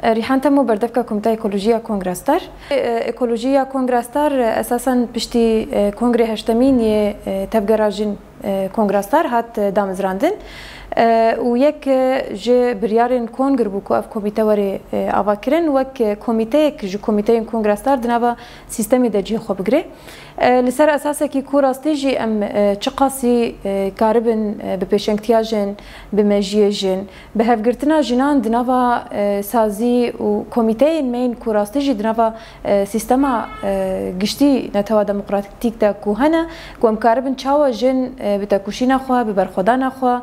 ریحان تمو بردفکا کمیته اکولوژیا کنگرستر. اکولوژیا کنگرستر اساساً پشتی کنگره هشتمین تبگراجین کنگرستر هات دامزراندن. و یک جه بریارن کنگر بو که اف کمیته وری آواکرن وک کمیته که جو کمیته کنگرستر دنبا سیستمی دجی خوب گره. لسر اساسه کی کوراستی جی ام چقاسی کاربن به پیشنگتیاجن به مجیجن به هفگرتنا جنان دنبا سازی و کمیته مین کوراستی جی دنبا سیستما گشتی نتوا دموکراتیک دا کوهنه کوم کاربن چاو جن به تکوشینا خوا به برخودانا خوا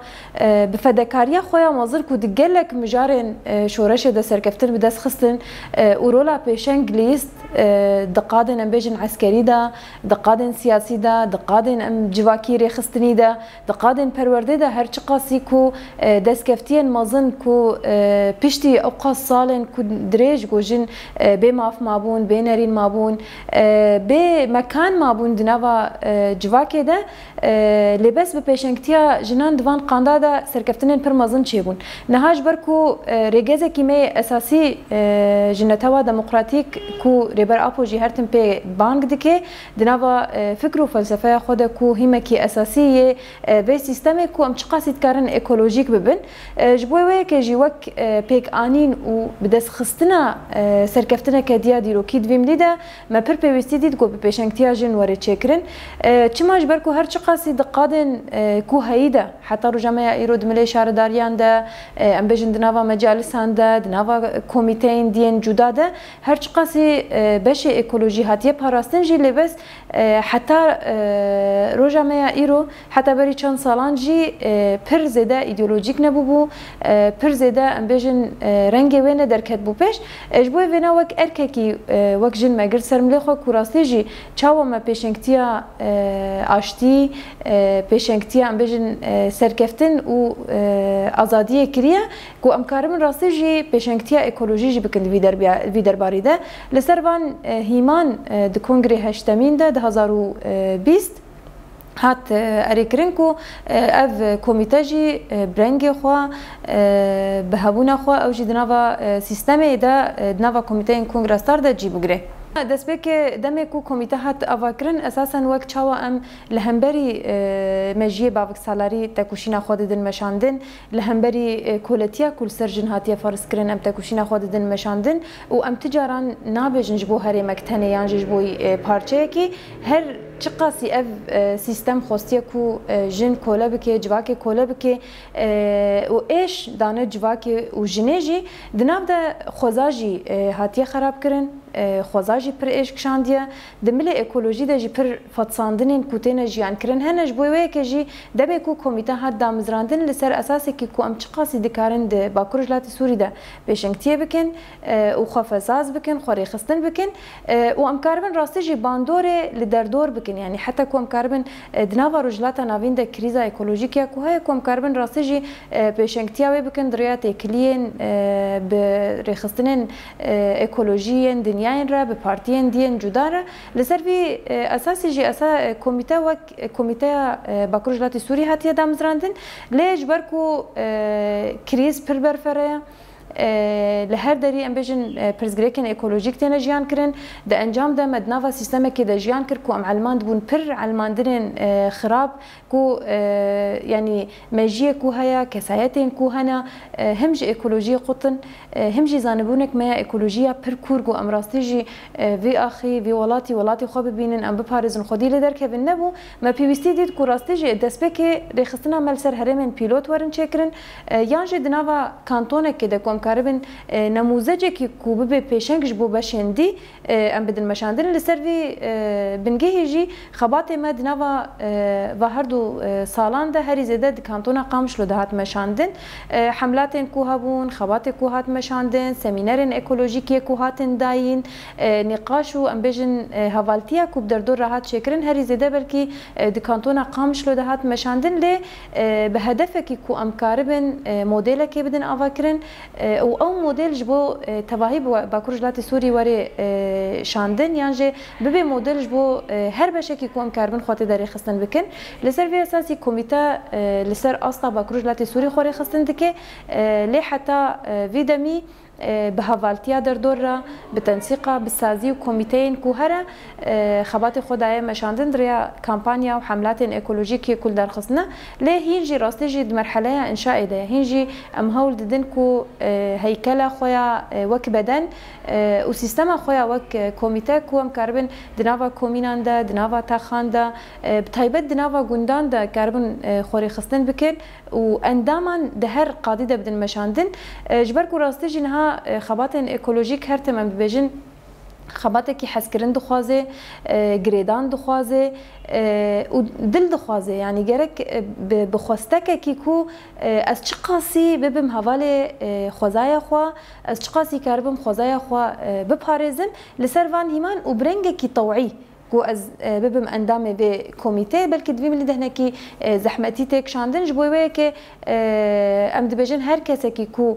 به فداکاری خویا مازر کو دگلک مجارن شورش د سرکفتن بدس خستن اورولا پیشنگ لیست دقادن ام بیجن عسکری دا دقادن سیاسی دا دقادن ام جواکی رخستنی دا دقادن پرورده دا هر چقاسی کو دسکفتین مازن کو پشتی اوقات سالن کو دریج گوجن به ماف مابون به نرین مابون به مکان مابون دنوا جواکی دا لباس به پیشنگتیا جنان دوان قاندا دا سرکفتن پر مازن چی بون نهاج برکو رگزه کیمه اساسی جنتوا دموکراتیک کو ریبر اپو جی هرتن پی بانک دکه دنوا فکر و فلسفه خود کو همکی اساسی به سیستم کو ام چقاسی کارن اکولوژیک ببن جبوی که جی وک پیک آنین و بدس خستنا سرکفتنا کدیا دیروکی دویم لیده ما پر پیوستی دید کو پیشنگتیا جن وره چکرن چماج برکو هر چقاسی دقادن کو هیده حتی رو جمعه ایرو دملی شهرداریان ده ام بجن دنوا مجالسان ده دنوا کمیته دین جدا ده هر چقاسی بش اکولوژی هاتیه پاراستن جی لباس حتی رو جمعه ایرو حتی بری چند سالان جی پر زده ایدئولوژیک نبودو پر زده ام بجن رنگ وینه درکت بو پیش اجبوی وینا وک ارککی وک جن مگر سرملی خو کوراستی جی چاو ما پیشنگتیا آشتی پیشنگتیا ام بجن سرکفتن و آزادی کریه کو امکارم راستی جی پیشنگتیا اکولوژی جی بکند وی درباری ده لسروان هیمان د کنگره هشتمین ده 2020 هات اریکرین کو اف کمیته جی برنگ خوا بهبونا خوا او جی دنوا سیستم ده دنوا کمیته کنگرستار ده جی بگره دست به که دمی کو کمیته هات آواکرین اساساً وقت چاوا ام لهمبری مجیه باوک سالاری تکوشینا خود دن مشاندن لهمبری کولتیا کل سرجن هاتیه فارس کرن ام تکوشینا خود دن مشاندن و ام تجاران نابجن جبو هری مکتنه یان جبوی پارچه کی هر چقاسی اف سیستم خوستیه کو جن کوله بکه جواک کوله بکه و ایش دانه جواک و جنیجی دناب ده خوزاجی هاتیه خراب کرن خوزاجی پر ایش کشاندیه دمله اکولوژی ده جی پر فتصاندنین کوتین جیان کرن هنج بویه که جی دبی کو کمیته هات دامزراندن لسر اساسی که کو ام چقاسی دکارن ده باکور جلات سوری ده پیشنگتیه بکن و خفزاز بکن خوری خستن بکن و ام کاربن راستی جی باندوره لدردور بکن يعني حتى كوم كاربن دناوا رجلاتا نافين ده كريزا ايكولوجيكيا كوها كوم كاربن راسجي بشنكتياوي بكن دريات اكليين بريخستنين ايكولوجيين دنياين را ببارتيين دين جدارا لسرفي اساسي جي اسا كوميتا وك كوميتا باكروجلاتي سوري هاتيا دامزراندن ليش بركو كريز بربرفريا لهر دری ام بیشن پرزگریکن اکولوژیک تنه جیان کرن ده انجام ده مدنوا سیستم که ده جیان کر کو ام علماند بون پر علماندن خراب کو يعني مجیه کو هيا کسایتین کو هنا همج اکولوژی قطن همج زانبونک ما اکولوژیا پر کور کو امراستی جی وی اخی وی ولاتي خو ببینن ام بپارزن خودی لدر که بن نبو ما پیوستی دید کو راستی جی دسبک رخصتنا مل سر هرمن پیلوت ورن چکرن یانج دنوا کانتون که ده كاربن نموذجك كوب بيشنج بو بشندي ام بدن مشاندن لسرفي بنجيجي خبات ما دنوا وهردو سالان ده هري زده كانتونا قامش لو دهات مشاندن حملات كوهبون خبات كوهات مشاندن سيمينار ايكولوجيكي كوهات داين نقاش ام بجن هوالتيا كوب دردور راحت شكرن هري زده بلكي دكانتونا قامش لو دهات مشاندن ل بهدفك كو ام كاربن موديلك بدن افكرن او موديل جبو تواهي باكور جلات سوري وري شاندن يعني ببي موديل جبو هر بشكي كوم كاربن خاطر داري خستن بكن لسر في اساسي كوميتا لسر اصلا باكور جلات سوري خوري خستن دكه لي حتى فيدامي بهافالتيا دردورا بتنسيقها بالسازي وكوميتين كوهرة خبات خدايا مشاندن دريا كامبانيا وحملات ايكولوجيكيه كل دار خصنا ليه هينجي راستي جي مرحله انشاء ده هينجي ام هول ددنكو هيكله خويا وك بدن وسيستم خويا وك كوميتي كو ام كاربن دنافا كوميناندا دنافا تاخاندا بتايبت دنافا غونداندا كاربن خوري خصن بكن وانداما دهر قاعده بدن مشاندن جبركو راستي جنها خباتن ايكولوجيك هرتم ام بيجن خباتك حسكرن دخوازه گریدان دخوازه و دل دخوازه يعني جرك بخواستك كيكو از چقاسي ببم حواله خوزايا خو از چقاسي كاربم خوزايا خو بپاريزم لسروان هيمان وبرنگ كي طوعي كو از ببم اندامه به كوميتي بلكي دوي ملي دهنكي زحمتي تك شاندن جبوي كي ام دبجن هر كسكي كو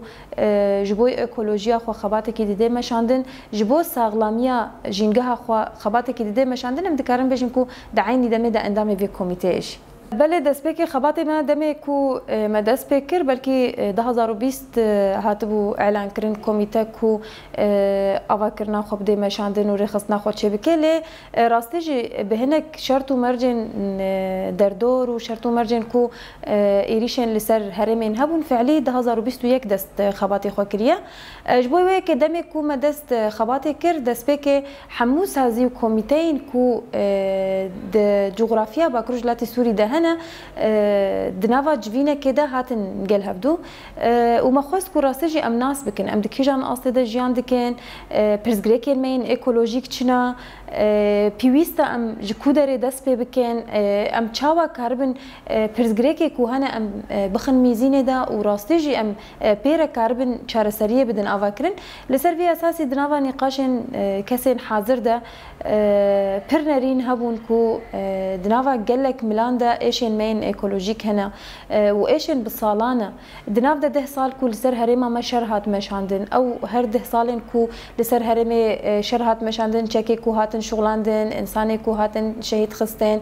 جبوي ايكولوجيا خو خباتكي دده مشاندن جبو ساغلاميا جينغها خو خباتكي دده مشاندن ام دكارن بجن كو دعيني دمه ده اندامه به كوميتيش بله دست بکی خباتی من دمی کو مدست بکر بلکی 2020 هاتبو اعلان کرن کمیته کو آوا کرنا خوب دی مشاندن و رخصنا خود چه بکله راستی جی بهنک شرط و مرجن دردور و شرط و مرجن کو ایریشن لسر هرمین هبون فعلی 2021 دست خباتی خو کریه جبوی که دمی کو مدست خباتی کر دست بکی حمو سازی و کمیتین کو د جغرافیا باکروج لاتی سوری دهن دنافا جوينه كده هاتن قال هبدو وما خوست كراسجي ام ناس بكن ام دكيجان اصلي ده جيان دكن برزغريكين مين ايكولوجيك چنا بيويستا ام جكودري دس بكن ام چاوا كاربن برزغريكي كوهنا ام بخن ميزينه ده وراستجي ام بيرا كاربن چارسريه بدن افاكرن لسر في اساسي دنافا نقاشن كسين حاضر ده برنرين هبون كو دنافا قالك ميلاندا ايشن مين ايكولوجيك هنا وايشن بالصالانه دناف ده سال كو لسر هريما ما شرهات مشاندن او هر ده سالن كو لسر هرمي شرهات مشاندن چكي كو هاتن شغلاندن انساني كو هاتن شهيد خستن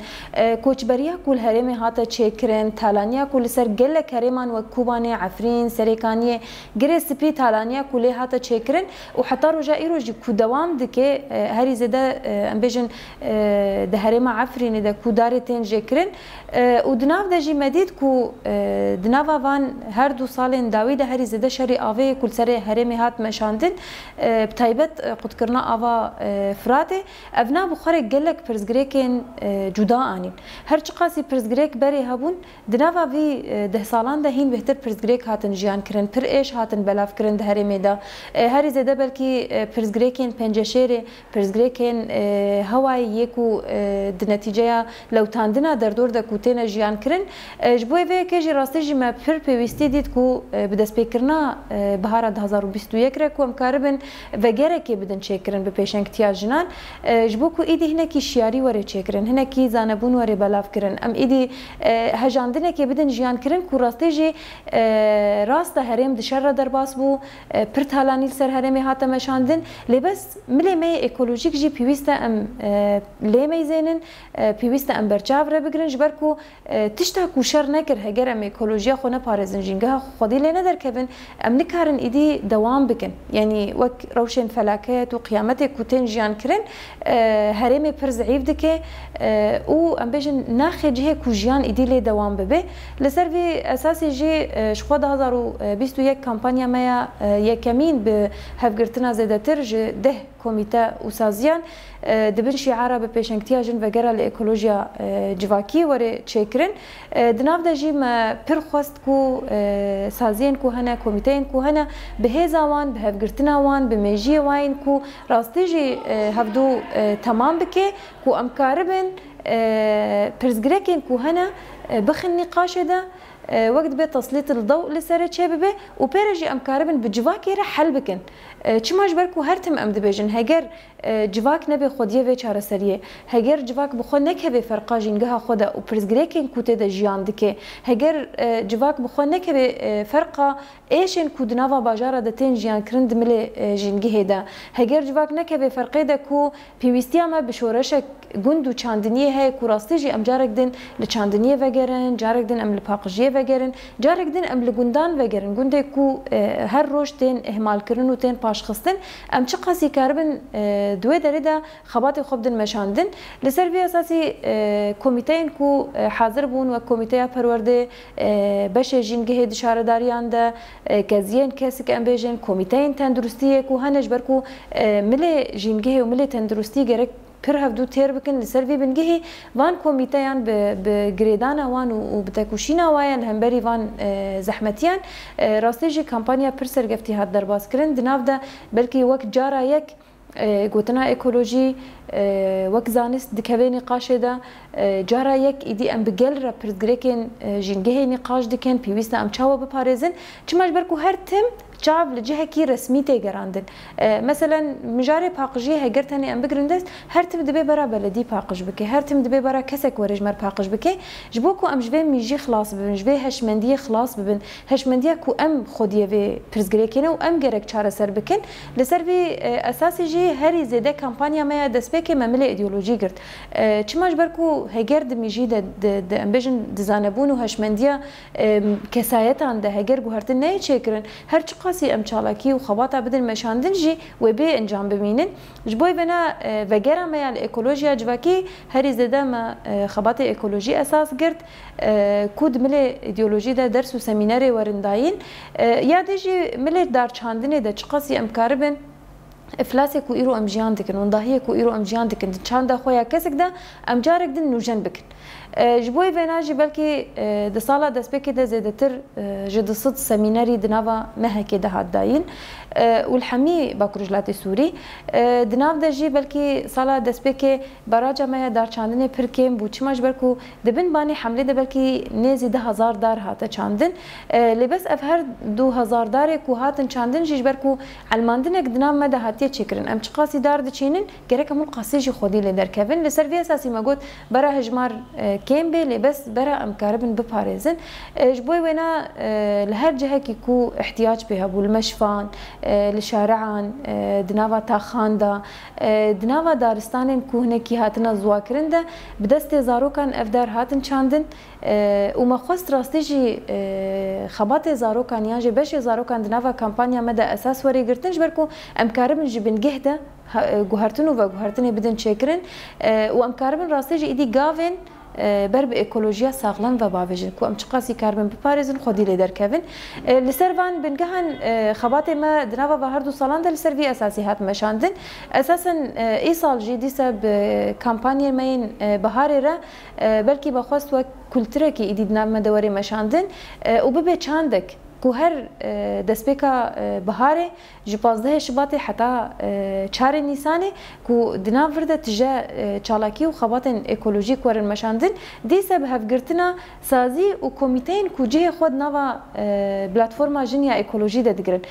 كوچبريا كل هرمي هاتا چكرن تالانيا كو لسر قالك هريمان وكوباني عفرين سريكانيه غري سبي تالانيا كو لي هاتا چكرن وحتى رجا ايروج كو دوام دكي هري زده امبيجن ده هريما عفرين ده كو دارتين جكرن ودناف ده جي مديد كو دنافا وان هر دو سالين داوي ده هري زده شري آوه كل سري هرمي هات مشاندن بتايبت قد كرنا آوا فراتي افنا بخاري قلك برزغريكين جدا آنين هر چقاسي برزغريك بري هبون دنافا في ده سالان ده هين بهتر برزغريك هاتن جيان كرن پر ايش هاتن بلاف كرن ده هرمي ده هري زده بلكي برزغريكين پنجشيري برزغريكين هواي يكو دنتيجه لو تاندنا دردور ده كوتين جيان كرن جبوي في كيجي راستي جي ما بير بيستي ديت كو بدس بيكرنا بهار 2021 ركو ام كاربن وغيركي بدن چيكرن بپيشن كتيا جنان جبو كو ايدي هنا كي شياري وري چيكرن هنا كي زانبون وري بلاف كرن ام ايدي هجاندنه كي بدن جيان كرن كو راستي جي راست هرم دشر درباس بو پرتالاني سر هرمي هاتا مشاندن لبس ملي مي ايكولوجيك جي بيويستا ام لي مي زينن بيويستا ام برچاو ر بگرن جبركو تشتا کو شر نکر هگر ام ايكولوجيا خو نه پاريزن جينگه خودي لنا در كبن ام نكارن ايدي دوام بكن يعني وك روشن فلاكات وقيامتك كوتين جيان كرن هرمي پر ضعيف دكه او ام بيجن ناخج هيك جيان ايدي لي دوام ببه لسر في اساسي جي شخو 2021 كامبانيا ما يكمين بهفگرتنا زيدتر ده كوميتا وسازيان دبن شعاره بپیشنگتیا جن وگره لإيكولوجيا جواكي وري چكرن دناف ده جي ما پر خواست كو سازين كو هنا كوميتين كو هنا بهزاوان بهفگرتنا وان بميجي وين كو راستي جي هفدو تمام بكي كو امكاربن پرزگركين كو هنا بخن نقاش ده وقت به تسليط الضوء لسر شبابه وبيرجي ام كاربن بجواكي رح حل بكن چما جبركو هرتم ام دبيجن هگر جواك نبي خوديه و چارسريه هگر جواك بخو نكه به فرقا جنگها خودا و پرزگريكن کوته د جيان دکه هگر جواك بخو نكه به فرقا ايشن كودناوا باجاره د تن جيان کرند مل جنگه ده هگر جواك نكه به فرقه د کو پيويستيا ما بشورش گوند و چاندنيه هي کوراستي جي ام جارك دن لچاندنيه وگرن جارك دن ام لپاقجيه وگرن جارک دن ام لگوندان وگرن گونده کو هر روز تین اهمال کردن و تین پاش خستن ام چه قصی کاربن دوی داره دا خبات خوب دن مشاندن لسر بی اساسی کمیته کو حاضر بون و کمیته پرورده بش جنگه دشارداریان دا کزین کسی که ام بیجن کمیته تندرستی کو هنج برکو ملی جنگه و ملی تندرستی گرک پر هفدو تیر بکن لسر وی بنگهی وان کمیتهان به گریدانا وان و بتکوشینا وایان همبری وان زحمتیان راستی جی کمپانیا پر سرگفتی هات درباز کرن دناف دا بلکی وقت جارا یک گوتنا اکولوژی وەک زانست دکەوێ نقاشێ دا جارا یەک ئیدی ئەم بگەل رە پرتگرێکێن ژینگەهێ نقاش دکەن پێویستە ئەم چاوە بپارێزن چماش بەرکو هەر تم چاو لە جهەکی ڕسمی تێگەڕاندن مثلا مژارێ پاقژیە هەگەرتەنێ ئەم بگرن دەست هەر تم دەبێ بەرا بەلەدی پاقژ بکەی هەر تم دەبێ بەرا کەسێک وەرێژمەر پاقژ بکەی ji بۆ ku ئەم ji vê mîjî xlas bibin ji vê heşmendiyê xlas bibin heşmendiya ku em xwediyê vê pirzgirêkê ne û em gerek çareser bikin li ser vê esasî jî herî zêde kampanya me ya destpêkê me milê îdeolojî girt çima ji ber ku heger di mîjî de em bêjin dizanebûn û heşmendiya kesayetan de heger guhertin neyê çêkirin her çi qasî em çalakî û xebata bidin meşandin jî wê bê encam bimînin ji bo vena vegera me ya li ekolojiya civakî herî zêde me xebatê ekolojî esas girt ku di milê îdeolojî de ders û semînerê werin dayîn ya dê jî milê darçandinê de çi qasî em karibin افلاسê ku îro em jiyan dikin wendahiyê ku îro em jiyan dikin di çanda xwe ya kesek de em carek din nûjen bikin ji bo vêna jî belkî di sala destpêkê de zêdetir ji di sed semînerî di nava mehekê de hat dayîn û li hemî bakurjilatê Sûrî di nav de jî belkî sala destpêkê baraca me ya darçandinê pir kêm bû çima ji ber ku dibin banê hemlê de belkî nêzî 10,000 dar hate çandin lêbes ev her 2000 darê ku hatin çandin jî ji ber ku elmandinek di nav me de hatiye çêkirin em çi qasî dar diçînin gerek hemû qasî jî xwedî lê derkevin li ser vê esasî me got bera hejmar kêm bê lêbes bera em karibin biparêzin ji bo wêna li her cihekî ku ihtiyac pê hebû li meşvan li şarican di nava taxan da di nava daristanên ku hinekî hatine zwakirin de bi destê zarokan ev dar hatin çandin û me xwest rastî jî xebatê zarokan yan jî beşê zarokan di nava kampanya me de esas werê girtin ji ber ku em karibin ji bingeh de guhertin û veguhertinê bidin çêkirin û em karibin rastî jî îdî gavên ber bi ekolojiya saxlam ve bavêjin ku em çi qasî karibin biparêzin xwedî lê derkevin li ser van bingehan xebatê me di nava her du salan de li ser vî esasî hat meşandin esasen îsal jî dîse bi kampanyê me yên biharê re belkî bexwest wek kulturekî îdî di nav me de werê meşandin û bibe çandek ku her destpêka biharê ji 15 Şibatê heta 4 Nîsanê ku di nav vir de tije çalakî û xebatên ekolojîk werin meşandin dîse bi hevgirtina sazî û komîteyên ku cihê xwe di nava platforma jin ya ekolojî de digirin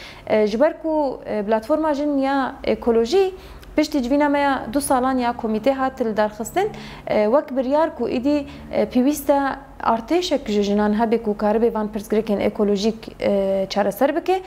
ji ber ku platforma jin ya ekolojî piştî civîna me ya 2 salan ya komîtê hat li darxistin wek biryar ku îdî pêwîst e artêşek ji jinan hebe ku karibê van pirsgirêkên ekolojîk çareser bike